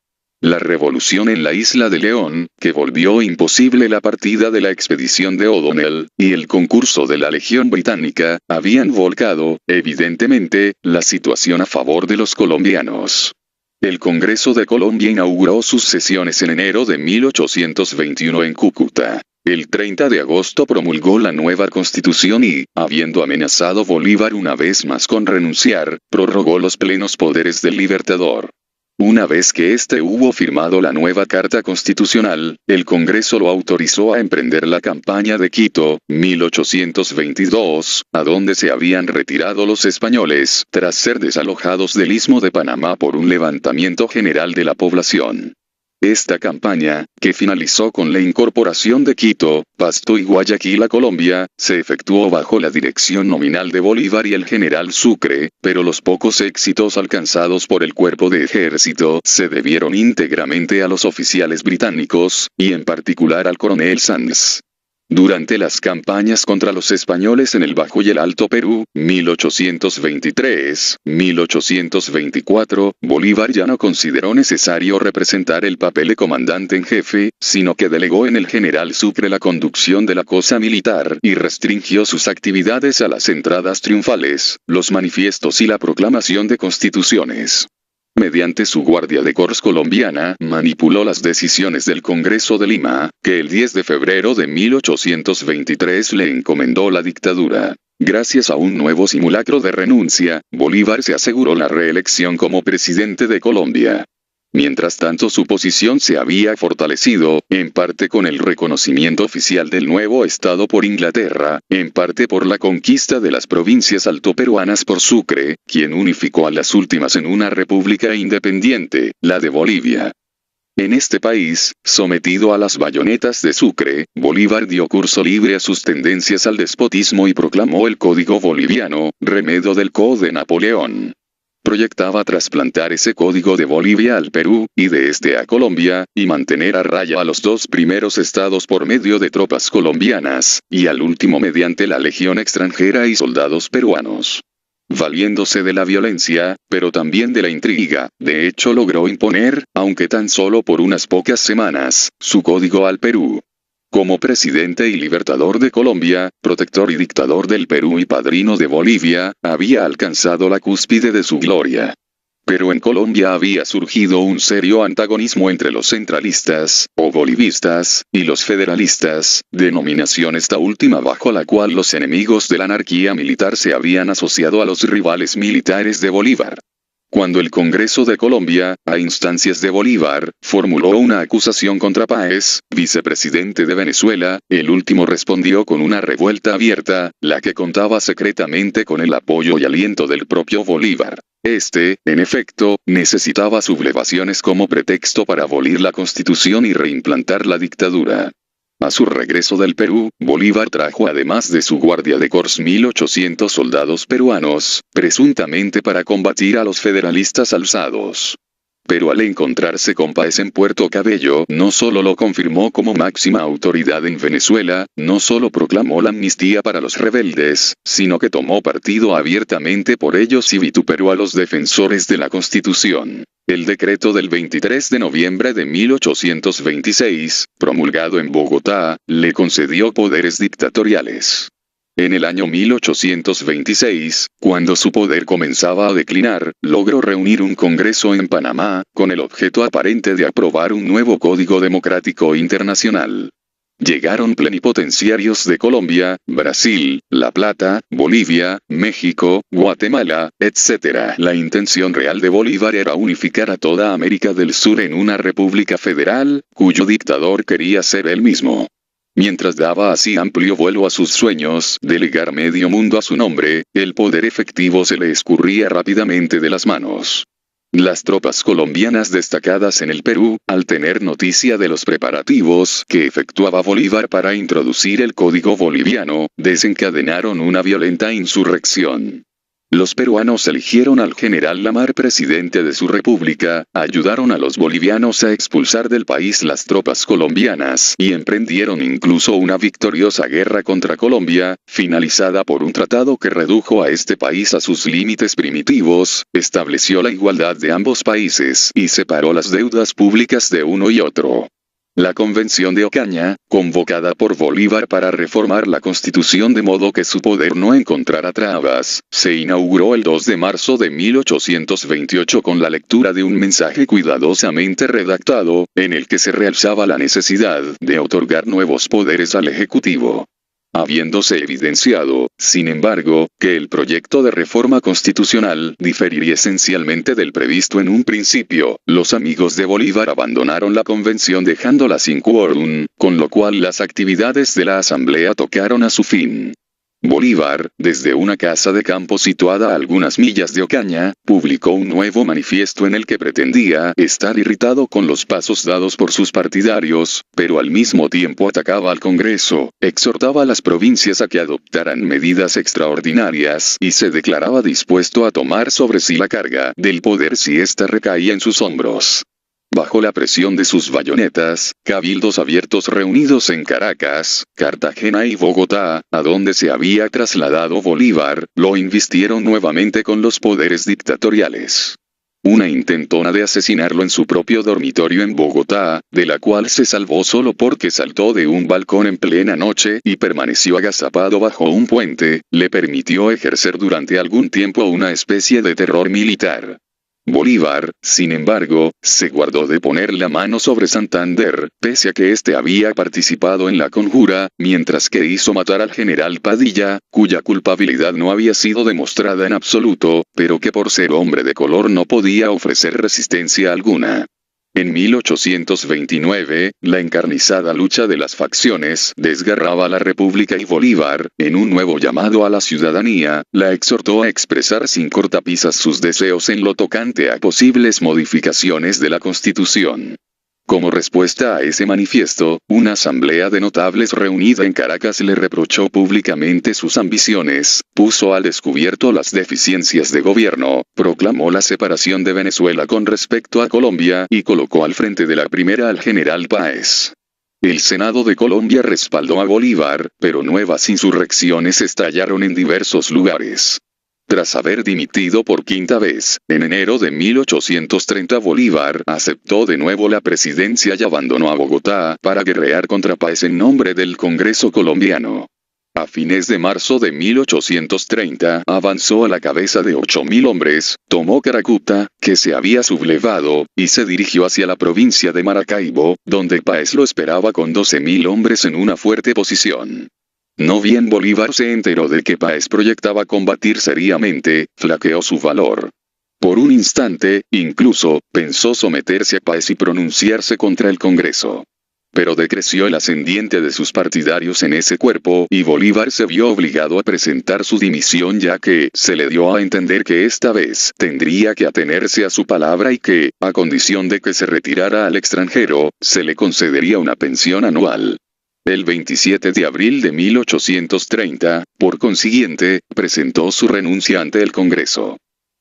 La revolución en la isla de León, que volvió imposible la partida de la expedición de O'Donnell, y el concurso de la Legión Británica, habían volcado, evidentemente, la situación a favor de los colombianos. El Congreso de Colombia inauguró sus sesiones en enero de 1821 en Cúcuta. El 30 de agosto promulgó la nueva Constitución y, habiendo amenazado Bolívar una vez más con renunciar, prorrogó los plenos poderes del Libertador. Una vez que éste hubo firmado la nueva Carta Constitucional, el Congreso lo autorizó a emprender la campaña de Quito, 1822, a donde se habían retirado los españoles, tras ser desalojados del Istmo de Panamá por un levantamiento general de la población. Esta campaña, que finalizó con la incorporación de Quito, Pasto y Guayaquil a Colombia, se efectuó bajo la dirección nominal de Bolívar y el general Sucre, pero los pocos éxitos alcanzados por el cuerpo de ejército se debieron íntegramente a los oficiales británicos, y en particular al coronel Sands. Durante las campañas contra los españoles en el Bajo y el Alto Perú, 1823-1824, Bolívar ya no consideró necesario representar el papel de comandante en jefe, sino que delegó en el general Sucre la conducción de la cosa militar y restringió sus actividades a las entradas triunfales, los manifiestos y la proclamación de constituciones. Mediante su Guardia de Corps colombiana, manipuló las decisiones del Congreso de Lima, que el 10 de febrero de 1823 le encomendó la dictadura. Gracias a un nuevo simulacro de renuncia, Bolívar se aseguró la reelección como presidente de Colombia. Mientras tanto su posición se había fortalecido, en parte con el reconocimiento oficial del nuevo Estado por Inglaterra, en parte por la conquista de las provincias altoperuanas por Sucre, quien unificó a las últimas en una república independiente, la de Bolivia. En este país, sometido a las bayonetas de Sucre, Bolívar dio curso libre a sus tendencias al despotismo y proclamó el Código Boliviano, remedio del Código de Napoleón. Proyectaba trasplantar ese código de Bolivia al Perú, y de este a Colombia, y mantener a raya a los dos primeros estados por medio de tropas colombianas, y al último mediante la legión extranjera y soldados peruanos. Valiéndose de la violencia, pero también de la intriga, de hecho logró imponer, aunque tan solo por unas pocas semanas, su código al Perú. Como presidente y libertador de Colombia, protector y dictador del Perú y padrino de Bolivia, había alcanzado la cúspide de su gloria. Pero en Colombia había surgido un serio antagonismo entre los centralistas, o bolivistas, y los federalistas, denominación esta última bajo la cual los enemigos de la anarquía militar se habían asociado a los rivales militares de Bolívar. Cuando el Congreso de Colombia, a instancias de Bolívar, formuló una acusación contra Páez, vicepresidente de Venezuela, el último respondió con una revuelta abierta, la que contaba secretamente con el apoyo y aliento del propio Bolívar. Este, en efecto, necesitaba sublevaciones como pretexto para abolir la Constitución y reimplantar la dictadura. A su regreso del Perú, Bolívar trajo además de su guardia de corps 1.800 soldados peruanos, presuntamente para combatir a los federalistas alzados. Pero al encontrarse con Páez en Puerto Cabello, no solo lo confirmó como máxima autoridad en Venezuela, no solo proclamó la amnistía para los rebeldes, sino que tomó partido abiertamente por ellos y vituperó a los defensores de la Constitución. El decreto del 23 de noviembre de 1826, promulgado en Bogotá, le concedió poderes dictatoriales. En el año 1826, cuando su poder comenzaba a declinar, logró reunir un congreso en Panamá, con el objeto aparente de aprobar un nuevo Código Democrático Internacional. Llegaron plenipotenciarios de Colombia, Brasil, La Plata, Bolivia, México, Guatemala, etc. La intención real de Bolívar era unificar a toda América del Sur en una república federal, cuyo dictador quería ser él mismo. Mientras daba así amplio vuelo a sus sueños, delegar medio mundo a su nombre, el poder efectivo se le escurría rápidamente de las manos. Las tropas colombianas destacadas en el Perú, al tener noticia de los preparativos que efectuaba Bolívar para introducir el Código Boliviano, desencadenaron una violenta insurrección. Los peruanos eligieron al general Lamar presidente de su república, ayudaron a los bolivianos a expulsar del país las tropas colombianas y emprendieron incluso una victoriosa guerra contra Colombia, finalizada por un tratado que redujo a este país a sus límites primitivos, estableció la igualdad de ambos países y separó las deudas públicas de uno y otro. La Convención de Ocaña, convocada por Bolívar para reformar la Constitución de modo que su poder no encontrara trabas, se inauguró el 2 de marzo de 1828 con la lectura de un mensaje cuidadosamente redactado, en el que se realzaba la necesidad de otorgar nuevos poderes al Ejecutivo. Habiéndose evidenciado, sin embargo, que el proyecto de reforma constitucional diferiría esencialmente del previsto en un principio, los amigos de Bolívar abandonaron la convención dejándola sin quórum, con lo cual las actividades de la asamblea tocaron a su fin. Bolívar, desde una casa de campo situada a algunas millas de Ocaña, publicó un nuevo manifiesto en el que pretendía estar irritado con los pasos dados por sus partidarios, pero al mismo tiempo atacaba al Congreso, exhortaba a las provincias a que adoptaran medidas extraordinarias y se declaraba dispuesto a tomar sobre sí la carga del poder si ésta recaía en sus hombros. Bajo la presión de sus bayonetas, cabildos abiertos reunidos en Caracas, Cartagena y Bogotá, a donde se había trasladado Bolívar, lo invistieron nuevamente con los poderes dictatoriales. Una intentona de asesinarlo en su propio dormitorio en Bogotá, de la cual se salvó solo porque saltó de un balcón en plena noche y permaneció agazapado bajo un puente, le permitió ejercer durante algún tiempo una especie de terror militar. Bolívar, sin embargo, se guardó de poner la mano sobre Santander, pese a que éste había participado en la conjura, mientras que hizo matar al general Padilla, cuya culpabilidad no había sido demostrada en absoluto, pero que por ser hombre de color no podía ofrecer resistencia alguna. En 1829, la encarnizada lucha de las facciones desgarraba a la República y Bolívar, en un nuevo llamado a la ciudadanía, la exhortó a expresar sin cortapisas sus deseos en lo tocante a posibles modificaciones de la Constitución. Como respuesta a ese manifiesto, una asamblea de notables reunida en Caracas le reprochó públicamente sus ambiciones, puso al descubierto las deficiencias de gobierno, proclamó la separación de Venezuela con respecto a Colombia y colocó al frente de la primera al general Páez. El Senado de Colombia respaldó a Bolívar, pero nuevas insurrecciones estallaron en diversos lugares. Tras haber dimitido por quinta vez, en enero de 1830 Bolívar aceptó de nuevo la presidencia y abandonó a Bogotá para guerrear contra Páez en nombre del Congreso colombiano. A fines de marzo de 1830 avanzó a la cabeza de 8.000 hombres, tomó Caracuta, que se había sublevado, y se dirigió hacia la provincia de Maracaibo, donde Páez lo esperaba con 12.000 hombres en una fuerte posición. No bien Bolívar se enteró de que Páez proyectaba combatir seriamente, flaqueó su valor. Por un instante, incluso, pensó someterse a Páez y pronunciarse contra el Congreso. Pero decreció el ascendiente de sus partidarios en ese cuerpo y Bolívar se vio obligado a presentar su dimisión ya que se le dio a entender que esta vez tendría que atenerse a su palabra y que, a condición de que se retirara al extranjero, se le concedería una pensión anual. El 27 de abril de 1830, por consiguiente, presentó su renuncia ante el Congreso.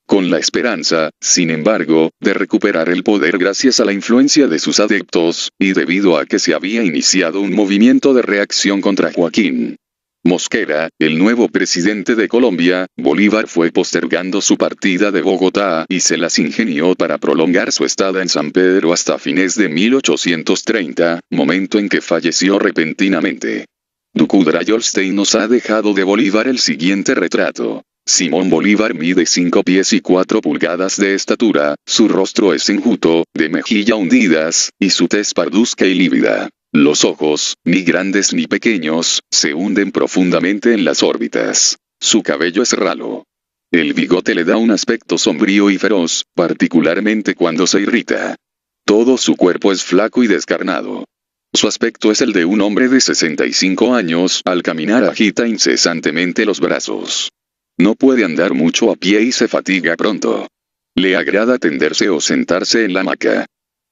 Con la esperanza, sin embargo, de recuperar el poder gracias a la influencia de sus adeptos, y debido a que se había iniciado un movimiento de reacción contra Joaquín Mosquera, el nuevo presidente de Colombia, Bolívar fue postergando su partida de Bogotá y se las ingenió para prolongar su estada en San Pedro hasta fines de 1830, momento en que falleció repentinamente. Dukudra Yolstein nos ha dejado de Bolívar el siguiente retrato. Simón Bolívar mide 5 pies y 4 pulgadas de estatura, su rostro es enjuto, de mejilla hundidas, y su tez parduzca y lívida. Los ojos, ni grandes ni pequeños, se hunden profundamente en las órbitas. Su cabello es ralo. El bigote le da un aspecto sombrío y feroz, particularmente cuando se irrita. Todo su cuerpo es flaco y descarnado. Su aspecto es el de un hombre de 65 años, al caminar agita incesantemente los brazos. No puede andar mucho a pie y se fatiga pronto. Le agrada tenderse o sentarse en la hamaca.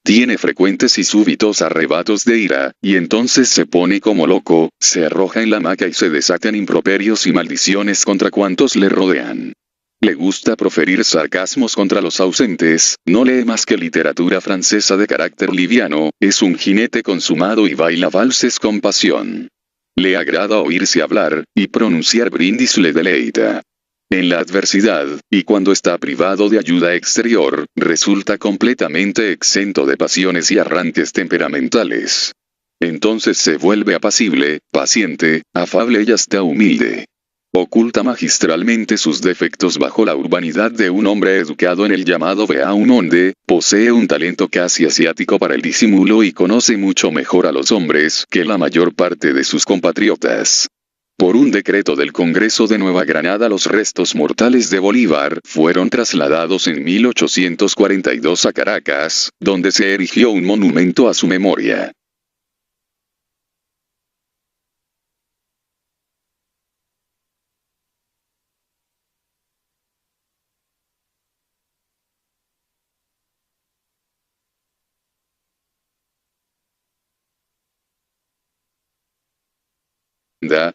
Tiene frecuentes y súbitos arrebatos de ira, y entonces se pone como loco, se arroja en la hamaca y se desatan improperios y maldiciones contra cuantos le rodean. Le gusta proferir sarcasmos contra los ausentes, no lee más que literatura francesa de carácter liviano, es un jinete consumado y baila valses con pasión. Le agrada oírse hablar, y pronunciar brindis le deleita. En la adversidad, y cuando está privado de ayuda exterior, resulta completamente exento de pasiones y arranques temperamentales. Entonces se vuelve apacible, paciente, afable y hasta humilde. Oculta magistralmente sus defectos bajo la urbanidad de un hombre educado en el llamado Beaumonde, posee un talento casi asiático para el disimulo y conoce mucho mejor a los hombres que la mayor parte de sus compatriotas. Por un decreto del Congreso de Nueva Granada los restos mortales de Bolívar fueron trasladados en 1842 a Caracas, donde se erigió un monumento a su memoria.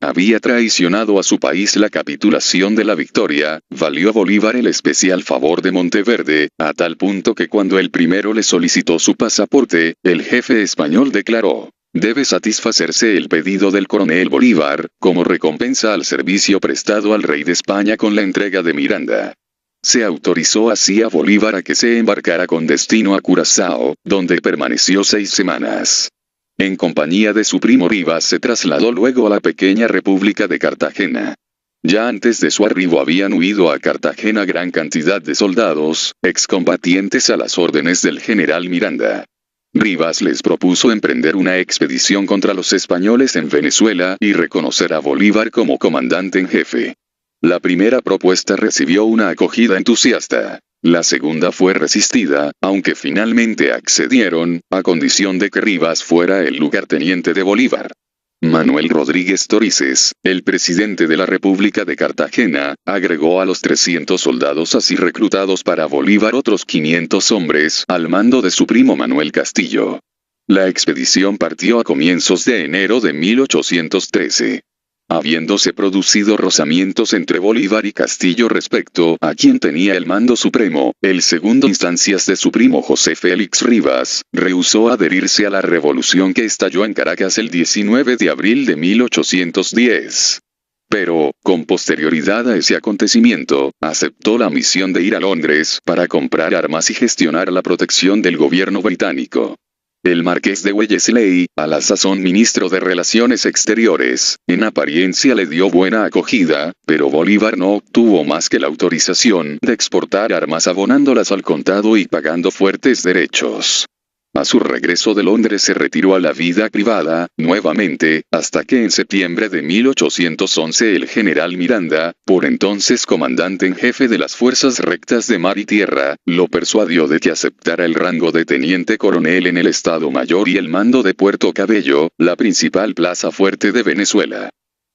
Había traicionado a su país. La capitulación de la Victoria valió a Bolívar el especial favor de Monteverde, a tal punto que cuando el primero le solicitó su pasaporte, el jefe español declaró: debe satisfacerse el pedido del coronel Bolívar, como recompensa al servicio prestado al rey de España con la entrega de Miranda. Se autorizó así a Bolívar a que se embarcara con destino a Curazao, donde permaneció 6 semanas. En compañía de su primo Rivas se trasladó luego a la pequeña República de Cartagena. Ya antes de su arribo habían huido a Cartagena gran cantidad de soldados, excombatientes a las órdenes del general Miranda. Rivas les propuso emprender una expedición contra los españoles en Venezuela y reconocer a Bolívar como comandante en jefe. La primera propuesta recibió una acogida entusiasta. La segunda fue resistida, aunque finalmente accedieron, a condición de que Rivas fuera el lugarteniente de Bolívar. Manuel Rodríguez Torices, el presidente de la República de Cartagena, agregó a los 300 soldados así reclutados para Bolívar otros 500 hombres al mando de su primo Manuel Castillo. La expedición partió a comienzos de enero de 1813. Habiéndose producido rozamientos entre Bolívar y Castillo respecto a quien tenía el mando supremo, el segundo instancias de su primo José Félix Rivas, rehusó adherirse a la revolución que estalló en Caracas el 19 de abril de 1810. Pero, con posterioridad a ese acontecimiento, aceptó la misión de ir a Londres para comprar armas y gestionar la protección del gobierno británico. El marqués de Wellesley, a la sazón ministro de Relaciones Exteriores, en apariencia le dio buena acogida, pero Bolívar no obtuvo más que la autorización de exportar armas abonándolas al contado y pagando fuertes derechos. A su regreso de Londres se retiró a la vida privada, nuevamente, hasta que en septiembre de 1811 el general Miranda, por entonces comandante en jefe de las fuerzas rectas de mar y tierra, lo persuadió de que aceptara el rango de teniente coronel en el Estado Mayor y el mando de Puerto Cabello, la principal plaza fuerte de Venezuela.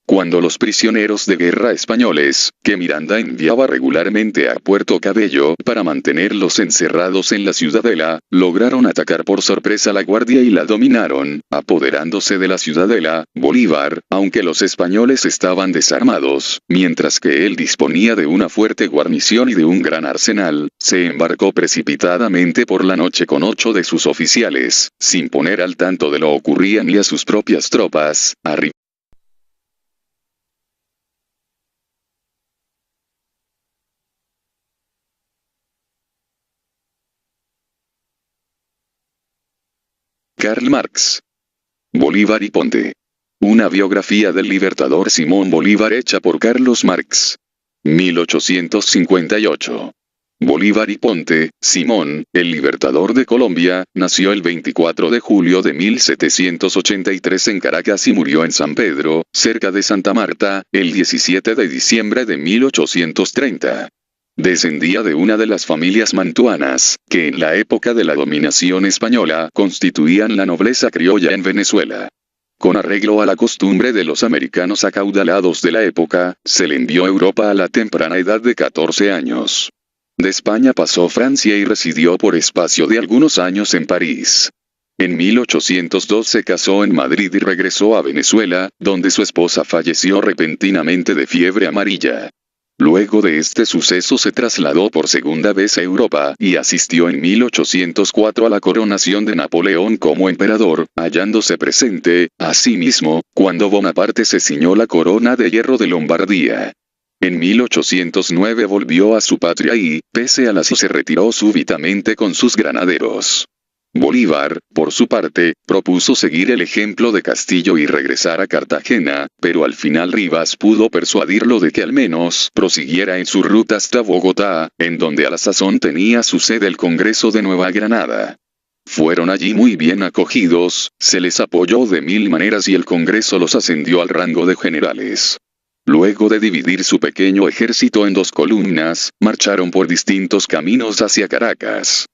Cuando los prisioneros de guerra españoles, que Miranda enviaba regularmente a Puerto Cabello para mantenerlos encerrados en la ciudadela, lograron atacar por sorpresa la guardia y la dominaron, apoderándose de la ciudadela, Bolívar, aunque los españoles estaban desarmados, mientras que él disponía de una fuerte guarnición y de un gran arsenal, se embarcó precipitadamente por la noche con 8 de sus oficiales, sin poner al tanto de lo ocurría ni a sus propias tropas, Karl Marx. Bolívar y Ponte. Una biografía del libertador Simón Bolívar hecha por Carlos Marx. 1858. Bolívar y Ponte, Simón, el libertador de Colombia, nació el 24 de julio de 1783 en Caracas y murió en San Pedro, cerca de Santa Marta, el 17 de diciembre de 1830. Descendía de una de las familias mantuanas, que en la época de la dominación española constituían la nobleza criolla en Venezuela. Con arreglo a la costumbre de los americanos acaudalados de la época, se le envió a Europa a la temprana edad de 14 años. De España pasó a Francia y residió por espacio de algunos años en París. En 1802 se casó en Madrid y regresó a Venezuela, donde su esposa falleció repentinamente de fiebre amarilla. Luego de este suceso se trasladó por segunda vez a Europa y asistió en 1804 a la coronación de Napoleón como emperador, hallándose presente, asimismo, cuando Bonaparte se ciñó la corona de hierro de Lombardía. En 1809 volvió a su patria y, pese a las se retiró súbitamente con sus granaderos. Bolívar, por su parte, propuso seguir el ejemplo de Castillo y regresar a Cartagena, pero al final Rivas pudo persuadirlo de que al menos prosiguiera en su ruta hasta Bogotá, en donde a la sazón tenía su sede el Congreso de Nueva Granada. Fueron allí muy bien acogidos, se les apoyó de mil maneras y el Congreso los ascendió al rango de generales. Luego de dividir su pequeño ejército en 2 columnas, marcharon por distintos caminos hacia Caracas.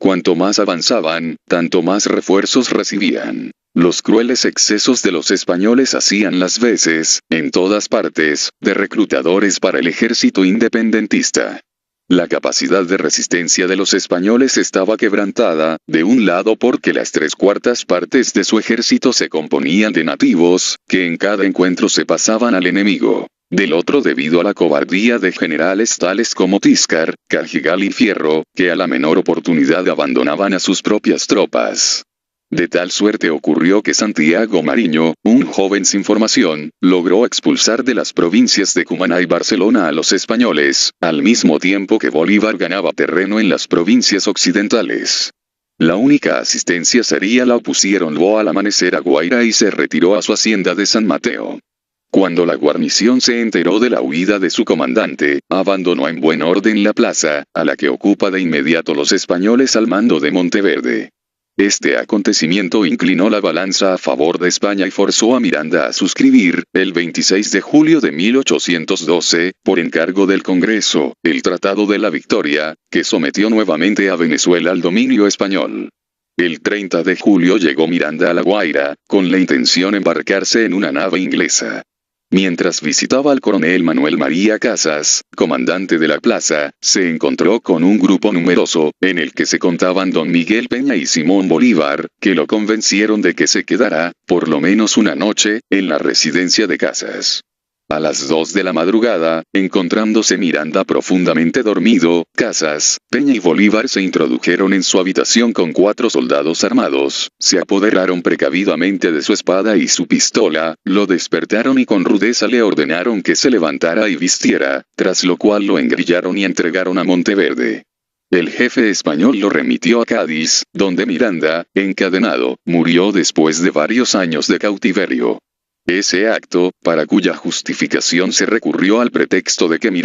Cuanto más avanzaban, tanto más refuerzos recibían. Los crueles excesos de los españoles hacían las veces, en todas partes, de reclutadores para el ejército independentista. La capacidad de resistencia de los españoles estaba quebrantada, de un lado porque las 3/4 partes de su ejército se componían de nativos, que en cada encuentro se pasaban al enemigo. Del otro debido a la cobardía de generales tales como Tiscar, Cargigal y Fierro, que a la menor oportunidad abandonaban a sus propias tropas. De tal suerte ocurrió que Santiago Mariño, un joven sin formación, logró expulsar de las provincias de Cumaná y Barcelona a los españoles, al mismo tiempo que Bolívar ganaba terreno en las provincias occidentales. La única asistencia sería la opusieron al amanecer a Guaira y se retiró a su hacienda de San Mateo. Cuando la guarnición se enteró de la huida de su comandante, abandonó en buen orden la plaza, a la que ocupa de inmediato los españoles al mando de Monteverde. Este acontecimiento inclinó la balanza a favor de España y forzó a Miranda a suscribir, el 26 de julio de 1812, por encargo del Congreso, el Tratado de la Victoria, que sometió nuevamente a Venezuela al dominio español. El 30 de julio llegó Miranda a La Guaira, con la intención de embarcarse en una nave inglesa. Mientras visitaba al coronel Manuel María Casas, comandante de la plaza, se encontró con un grupo numeroso, en el que se contaban don Miguel Peña y Simón Bolívar, que lo convencieron de que se quedara, por lo menos una noche, en la residencia de Casas. A las 2 de la madrugada, encontrándose Miranda profundamente dormido, Casas, Peña y Bolívar se introdujeron en su habitación con 4 soldados armados, se apoderaron precavidamente de su espada y su pistola, lo despertaron y con rudeza le ordenaron que se levantara y vistiera, tras lo cual lo engrillaron y entregaron a Monteverde. El jefe español lo remitió a Cádiz, donde Miranda, encadenado, murió después de varios años de cautiverio. Ese acto, para cuya justificación se recurrió al pretexto de que Miranda